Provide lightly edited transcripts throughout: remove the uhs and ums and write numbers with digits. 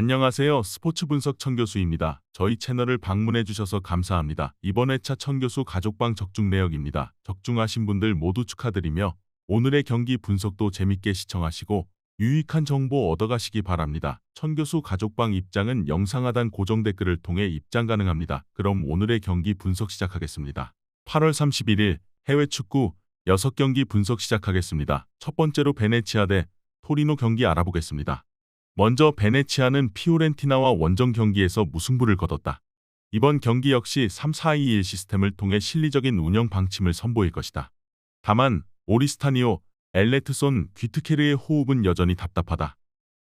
안녕하세요. 스포츠 분석 천교수입니다. 저희 채널을 방문해 주셔서 감사합니다. 이번 회차 천교수 가족방 적중 내역입니다. 적중하신 분들 모두 축하드리며 오늘의 경기 분석도 재밌게 시청하시고 유익한 정보 얻어가시기 바랍니다. 천교수 가족방 입장은 영상 하단 고정 댓글을 통해 입장 가능합니다. 그럼 오늘의 경기 분석 시작하겠습니다. 8월 31일 해외 축구 6경기 분석 시작하겠습니다. 첫 번째로 베네치아 대 토리노 경기 알아보겠습니다. 먼저 베네치아는 피오렌티나와 원정 경기에서 무승부를 거뒀다. 이번 경기 역시 3-4-2-1 시스템을 통해 실리적인 운영 방침을 선보일 것이다. 다만 오리스타니오, 엘레트손, 귀트케르의 호흡은 여전히 답답하다.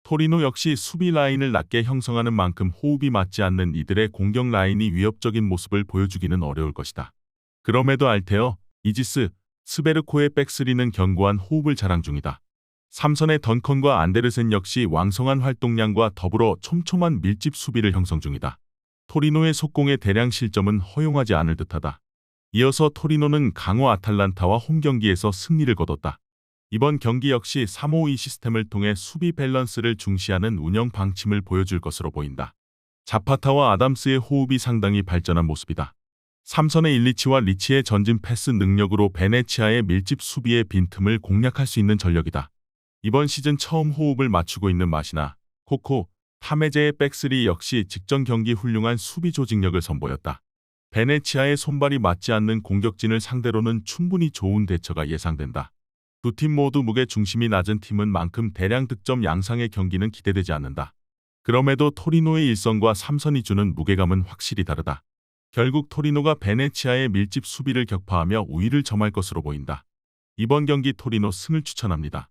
토리노 역시 수비 라인을 낮게 형성하는 만큼 호흡이 맞지 않는 이들의 공격 라인이 위협적인 모습을 보여주기는 어려울 것이다. 그럼에도 알테어, 이지스, 스베르코의 백스리는 견고한 호흡을 자랑 중이다. 삼선의 던컨과 안데르센 역시 왕성한 활동량과 더불어 촘촘한 밀집 수비를 형성 중이다. 토리노의 속공의 대량 실점은 허용하지 않을 듯하다. 이어서 토리노는 강호 아탈란타와 홈경기에서 승리를 거뒀다. 이번 경기 역시 3-5-2 시스템을 통해 수비 밸런스를 중시하는 운영 방침을 보여줄 것으로 보인다. 자파타와 아담스의 호흡이 상당히 발전한 모습이다. 삼선의 일리치와 리치의 전진 패스 능력으로 베네치아의 밀집 수비의 빈틈을 공략할 수 있는 전력이다. 이번 시즌 처음 호흡을 맞추고 있는 마시나, 코코, 타메제의 백스리 역시 직전 경기 훌륭한 수비 조직력을 선보였다. 베네치아의 손발이 맞지 않는 공격진을 상대로는 충분히 좋은 대처가 예상된다. 두 팀 모두 무게 중심이 낮은 팀은 만큼 대량 득점 양상의 경기는 기대되지 않는다. 그럼에도 토리노의 일선과 삼선이 주는 무게감은 확실히 다르다. 결국 토리노가 베네치아의 밀집 수비를 격파하며 우위를 점할 것으로 보인다. 이번 경기 토리노 승을 추천합니다.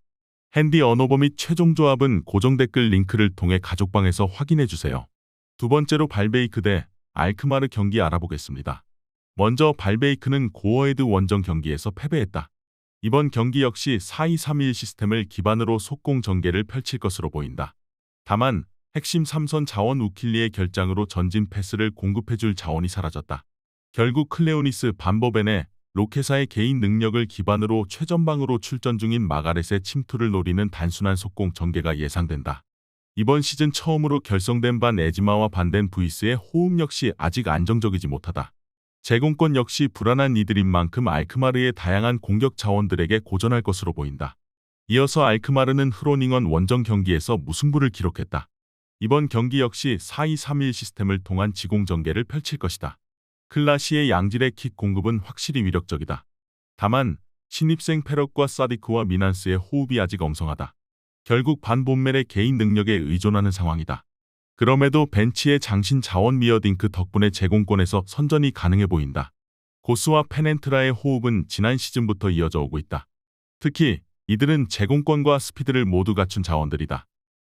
핸디 언오버 및 최종 조합은 고정 댓글 링크를 통해 가족방에서 확인해주세요. 두 번째로 발베이크 대 알크마르 경기 알아보겠습니다. 먼저 발베이크는 고어헤드 원정 경기에서 패배했다. 이번 경기 역시 4-2-3-1 시스템을 기반으로 속공 전개를 펼칠 것으로 보인다. 다만 핵심 삼선 자원 우킬리의 결장으로 전진 패스를 공급해줄 자원이 사라졌다. 결국 클레오니스 반버벤의 로케사의 개인 능력을 기반으로 최전방으로 출전 중인 마가렛의 침투를 노리는 단순한 속공 전개가 예상된다. 이번 시즌 처음으로 결성된 반 에지마와 반덴 부이스의 호흡 역시 아직 안정적이지 못하다. 제공권 역시 불안한 이들인 만큼 알크마르의 다양한 공격 자원들에게 고전할 것으로 보인다. 이어서 알크마르는 흐로닝언 원정 경기에서 무승부를 기록했다. 이번 경기 역시 4-2-3-1 시스템을 통한 지공 전개를 펼칠 것이다. 클라시의 양질의 킥 공급은 확실히 위력적이다. 다만 신입생 페럭과 사디크와 미난스의 호흡이 아직 엄성하다. 결국 반 본멜의 개인 능력에 의존하는 상황이다. 그럼에도 벤치의 장신 자원 미어딩크 덕분에 제공권에서 선전이 가능해 보인다. 고스와 페넨트라의 호흡은 지난 시즌부터 이어져 오고 있다. 특히 이들은 제공권과 스피드를 모두 갖춘 자원들이다.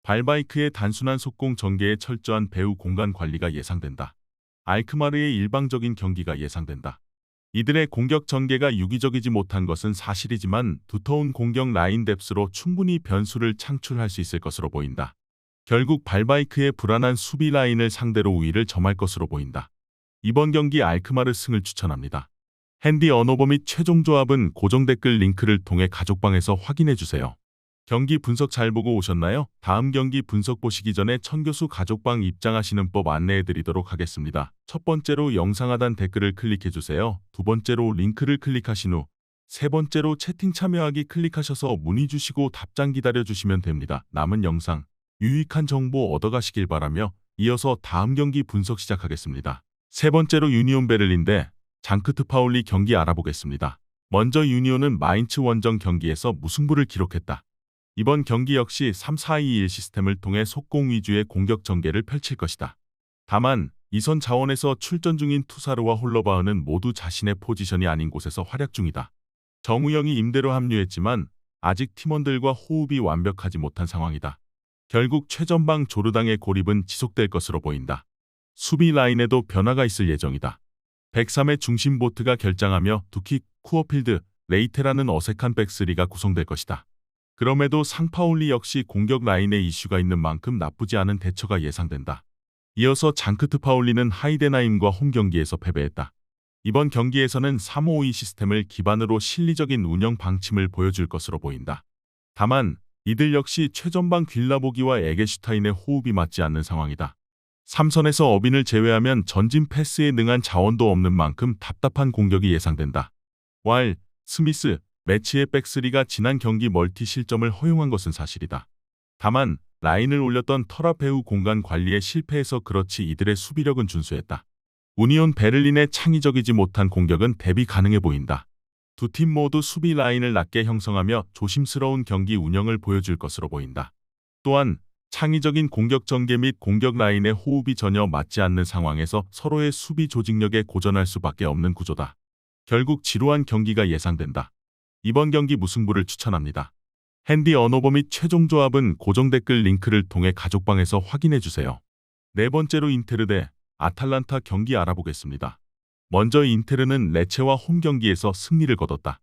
발바이크의 단순한 속공 전개에 철저한 배후 공간 관리가 예상된다. 알크마르의 일방적인 경기가 예상된다. 이들의 공격 전개가 유기적이지 못한 것은 사실이지만 두터운 공격 라인 뎁스로 충분히 변수를 창출할 수 있을 것으로 보인다. 결국 발바이크의 불안한 수비 라인을 상대로 우위를 점할 것으로 보인다. 이번 경기 알크마르 승을 추천합니다. 핸디 언오버 및 최종 조합은 고정 댓글 링크를 통해 가족방에서 확인해주세요. 경기 분석 잘 보고 오셨나요? 다음 경기 분석 보시기 전에 천교수 가족방 입장하시는 법 안내해드리도록 하겠습니다. 첫 번째로 영상 하단 댓글을 클릭해주세요. 두 번째로 링크를 클릭하신 후 세 번째로 채팅 참여하기 클릭하셔서 문의 주시고 답장 기다려주시면 됩니다. 남은 영상, 유익한 정보 얻어가시길 바라며 이어서 다음 경기 분석 시작하겠습니다. 세 번째로 유니온 베를린 대 장크트 파울리 경기 알아보겠습니다. 먼저 유니온은 마인츠 원정 경기에서 무승부를 기록했다. 이번 경기 역시 3-4-2-1 시스템을 통해 속공 위주의 공격 전개를 펼칠 것이다. 다만 이선 자원에서 출전 중인 투사르와 홀러바흐는 모두 자신의 포지션이 아닌 곳에서 활약 중이다. 정우영이 임대로 합류했지만 아직 팀원들과 호흡이 완벽하지 못한 상황이다. 결국 최전방 조르당의 고립은 지속될 것으로 보인다. 수비 라인에도 변화가 있을 예정이다. 103의 중심 보트가 결장하며 두킥, 쿠어필드, 레이테라는 어색한 백스리가 구성될 것이다. 그럼에도 상파울리 역시 공격 라인에 이슈가 있는 만큼 나쁘지 않은 대처가 예상된다. 이어서 장크트 파울리는 하이덴하임과 홈 경기에서 패배했다. 이번 경기에서는 3-5-2 시스템을 기반으로 실리적인 운영 방침을 보여줄 것으로 보인다. 다만 이들 역시 최전방 빌라보기와 에게슈타인의 호흡이 맞지 않는 상황이다. 삼선에서 어빈을 제외하면 전진 패스에 능한 자원도 없는 만큼 답답한 공격이 예상된다. 와일, 스미스, 매치의 백스리가 지난 경기 멀티 실점을 허용한 것은 사실이다. 다만 라인을 올렸던 터라페우 공간 관리에 실패해서 그렇지 이들의 수비력은 준수했다. 우니온 베를린의 창의적이지 못한 공격은 대비 가능해 보인다. 두 팀 모두 수비 라인을 낮게 형성하며 조심스러운 경기 운영을 보여줄 것으로 보인다. 또한 창의적인 공격 전개 및 공격 라인의 호흡이 전혀 맞지 않는 상황에서 서로의 수비 조직력에 고전할 수밖에 없는 구조다. 결국 지루한 경기가 예상된다. 이번 경기 무승부를 추천합니다. 핸디 언어버 및 최종 조합은 고정 댓글 링크를 통해 가족방에서 확인해주세요. 네 번째로 인테르 대 아탈란타 경기 알아보겠습니다. 먼저 인테르는 레체와 홈 경기에서 승리를 거뒀다.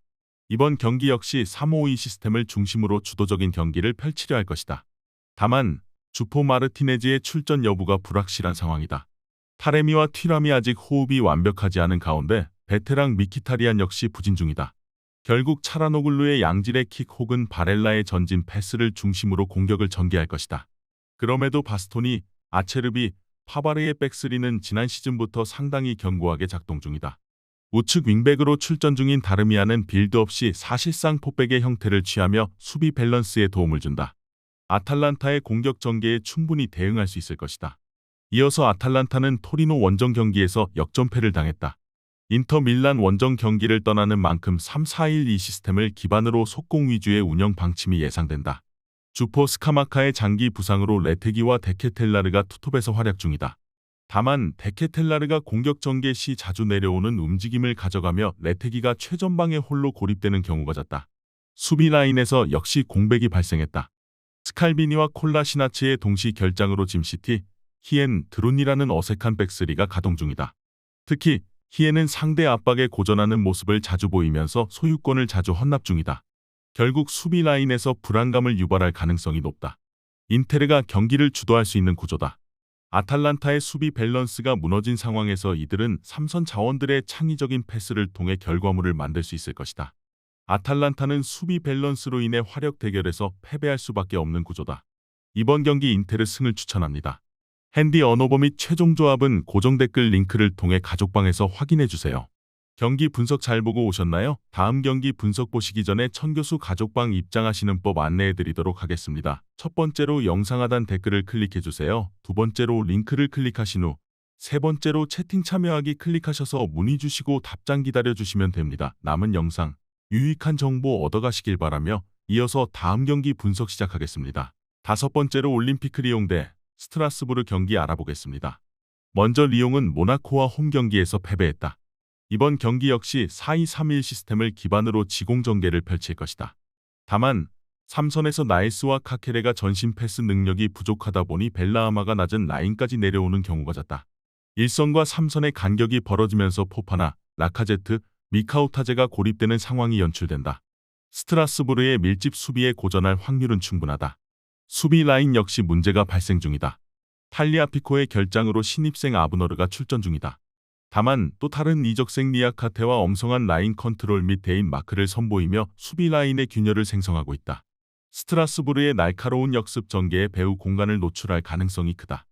이번 경기 역시 3-5-2 시스템을 중심으로 주도적인 경기를 펼치려 할 것이다. 다만 주포 마르티네즈의 출전 여부가 불확실한 상황이다. 타레미와 튀람이 아직 호흡이 완벽하지 않은 가운데 베테랑 미키타리안 역시 부진 중이다. 결국 차라노글루의 양질의 킥 혹은 바렐라의 전진 패스를 중심으로 공격을 전개할 것이다. 그럼에도 바스토니, 아체르비, 파바르의 백스리는 지난 시즌부터 상당히 견고하게 작동 중이다. 우측 윙백으로 출전 중인 다르미아는 빌드업 시 사실상 포백의 형태를 취하며 수비 밸런스에 도움을 준다. 아탈란타의 공격 전개에 충분히 대응할 수 있을 것이다. 이어서 아탈란타는 토리노 원정 경기에서 역전패를 당했다. 인터 밀란 원정 경기를 떠나는 만큼 3-4-1-2 시스템을 기반으로 속공 위주의 운영 방침이 예상된다. 주포 스카마카의 장기 부상으로 레테기와 데케텔라르가 투톱에서 활약 중이다. 다만 데케텔라르가 공격 전개 시 자주 내려오는 움직임을 가져가며 레테기가 최전방에 홀로 고립되는 경우가 잦다. 수비 라인에서 역시 공백이 발생했다. 스칼비니와 콜라시나츠의 동시 결장으로 짐시티, 히엔, 드론이라는 어색한 백스리가 가동 중이다. 특히 히엔은 상대 압박에 고전하는 모습을 자주 보이면서 소유권을 자주 헌납 중이다. 결국 수비 라인에서 불안감을 유발할 가능성이 높다. 인테르가 경기를 주도할 수 있는 구조다. 아탈란타의 수비 밸런스가 무너진 상황에서 이들은 삼선 자원들의 창의적인 패스를 통해 결과물을 만들 수 있을 것이다. 아탈란타는 수비 밸런스로 인해 화력 대결에서 패배할 수밖에 없는 구조다. 이번 경기 인테르 승을 추천합니다. 핸디 언어버 및 최종 조합은 고정 댓글 링크를 통해 가족방에서 확인해주세요. 경기 분석 잘 보고 오셨나요? 다음 경기 분석 보시기 전에 천교수 가족방 입장하시는 법 안내해드리도록 하겠습니다. 첫 번째로 영상 하단 댓글을 클릭해주세요. 두 번째로 링크를 클릭하신 후 세 번째로 채팅 참여하기 클릭하셔서 문의 주시고 답장 기다려주시면 됩니다. 남은 영상 유익한 정보 얻어가시길 바라며 이어서 다음 경기 분석 시작하겠습니다. 다섯 번째로 올림피크 리옹 대 스트라스부르 경기 알아보겠습니다. 먼저 리옹은 모나코와 홈 경기에서 패배했다. 이번 경기 역시 4-2-3-1 시스템을 기반으로 지공 전개를 펼칠 것이다. 다만 3선에서 나이스와 카케레가 전신 패스 능력이 부족하다 보니 벨라아마가 낮은 라인까지 내려오는 경우가 잦다. 1선과 3선의 간격이 벌어지면서 포파나 라카제트, 미카우타제가 고립되는 상황이 연출된다. 스트라스부르의 밀집 수비에 고전할 확률은 충분하다. 수비 라인 역시 문제가 발생 중이다. 탈리아피코의 결장으로 신입생 아브너르가 출전 중이다. 다만 또 다른 이적생 리아카테와 엄성한 라인 컨트롤 및 대인 마크를 선보이며 수비 라인의 균열을 생성하고 있다. 스트라스부르의 날카로운 역습 전개에 배후 공간을 노출할 가능성이 크다.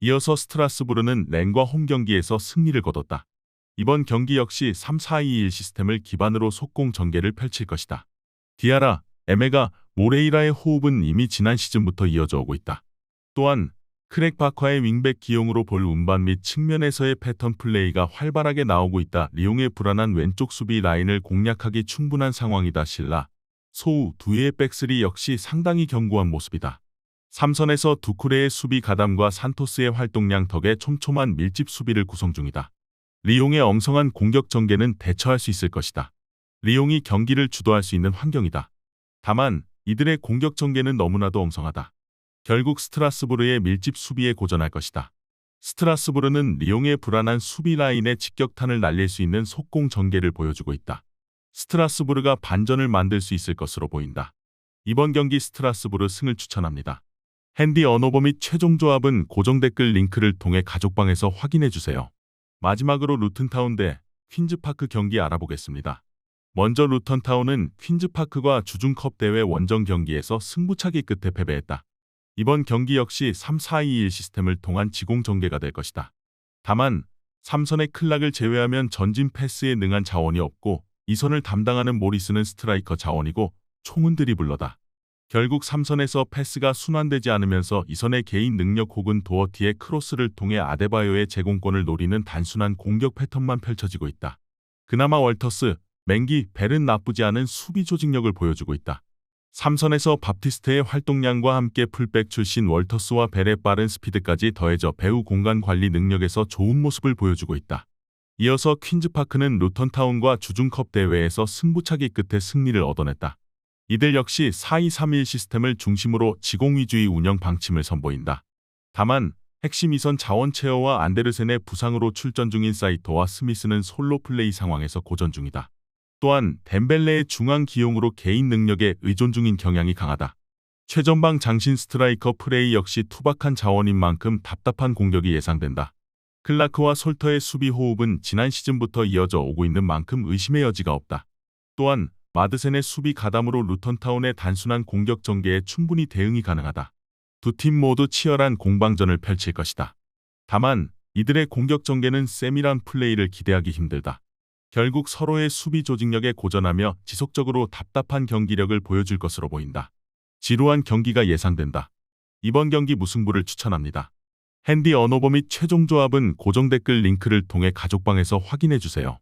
이어서 스트라스부르는 렌과 홈 경기에서 승리를 거뒀다. 이번 경기 역시 3-4-2-1 시스템을 기반으로 속공 전개를 펼칠 것이다. 디아라, 에메가, 모레이라의 호흡은 이미 지난 시즌부터 이어져 오고 있다. 또한 크랙 바카의 윙백 기용으로 볼 운반 및 측면에서의 패턴 플레이가 활발하게 나오고 있다. 리옹의 불안한 왼쪽 수비 라인을 공략하기 충분한 상황이다. 실라, 소우, 두의 백스리 역시 상당히 견고한 모습이다. 3선에서 두쿠레의 수비 가담과 산토스의 활동량 덕에 촘촘한 밀집 수비를 구성 중이다. 리옹의 엄성한 공격 전개는 대처할 수 있을 것이다. 리옹이 경기를 주도할 수 있는 환경이다. 다만 이들의 공격 전개는 너무나도 엉성하다. 결국 스트라스부르의 밀집 수비에 고전할 것이다. 스트라스부르는 리옹의 불안한 수비 라인에 직격탄을 날릴 수 있는 속공 전개를 보여주고 있다. 스트라스부르가 반전을 만들 수 있을 것으로 보인다. 이번 경기 스트라스부르 승을 추천합니다. 핸디 언어버 및 최종 조합은 고정 댓글 링크를 통해 가족방에서 확인해주세요. 마지막으로 루튼타운 대 퀸즈파크 경기 알아보겠습니다. 먼저 루턴타운은 퀸즈파크과 주중컵 대회 원정 경기에서 승부차기 끝에 패배했다. 이번 경기 역시 3-4-2-1 시스템을 통한 지공 전개가 될 것이다. 다만 3선의 클락을 제외하면 전진 패스에 능한 자원이 없고 2선을 담당하는 모리스는 스트라이커 자원이고 총은 드리블러다. 결국 3선에서 패스가 순환되지 않으면서 2선의 개인 능력 혹은 도어티의 크로스를 통해 아데바요의 제공권을 노리는 단순한 공격 패턴만 펼쳐지고 있다. 그나마 월터스, 맹기, 벨은 나쁘지 않은 수비 조직력을 보여주고 있다. 3선에서 밥티스트의 활동량과 함께 풀백 출신 월터스와 벨의 빠른 스피드까지 더해져 배후 공간 관리 능력에서 좋은 모습을 보여주고 있다. 이어서 퀸즈파크는 루턴타운과 주중컵 대회에서 승부차기 끝에 승리를 얻어냈다. 이들 역시 4-2-3-1 시스템을 중심으로 지공 위주의 운영 방침을 선보인다. 다만 핵심 2선 자원 체어와 안데르센의 부상으로 출전 중인 사이토와 스미스는 솔로 플레이 상황에서 고전 중이다. 또한 덴벨레의 중앙 기용으로 개인 능력에 의존 중인 경향이 강하다. 최전방 장신 스트라이커 프레이 역시 투박한 자원인 만큼 답답한 공격이 예상된다. 클라크와 솔터의 수비 호흡은 지난 시즌부터 이어져 오고 있는 만큼 의심의 여지가 없다. 또한 마드센의 수비 가담으로 루턴타운의 단순한 공격 전개에 충분히 대응이 가능하다. 두 팀 모두 치열한 공방전을 펼칠 것이다. 다만 이들의 공격 전개는 세밀한 플레이를 기대하기 힘들다. 결국 서로의 수비 조직력에 고전하며 지속적으로 답답한 경기력을 보여줄 것으로 보인다. 지루한 경기가 예상된다. 이번 경기 무승부를 추천합니다. 핸디 언어버 및 최종 조합은 고정 댓글 링크를 통해 가족방에서 확인해주세요.